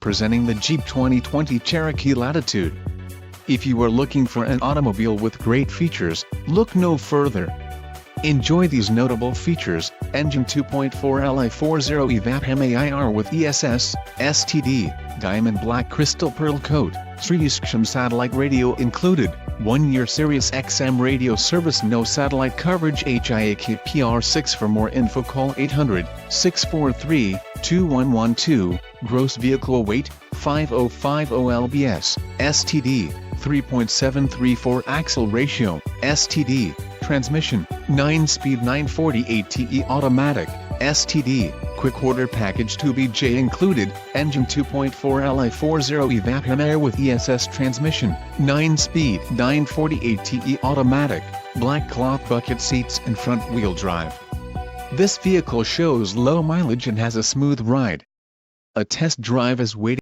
presenting the Jeep 2020 Cherokee Latitude. If you are looking for an automobile with great features, look no further. Enjoy these notable features: engine 2.4 Li40 evap MAIR with ESS, STD, diamond black crystal pearl coat, XM satellite radio included, 1-year Sirius XM radio service, no satellite coverage, HIAK PR6. For more info call 800-643-2112, gross vehicle weight, 5050 lbs, STD, 3.734 axle ratio, STD, transmission, 9-speed 940 ATE automatic, STD, quick order package 2BJ included, engine 2.4 Li40 evap MAIR with ESS transmission, 9-speed 940 ATE automatic, black cloth bucket seats and front wheel drive. This vehicle shows low mileage and has a smooth ride. A test drive is waiting.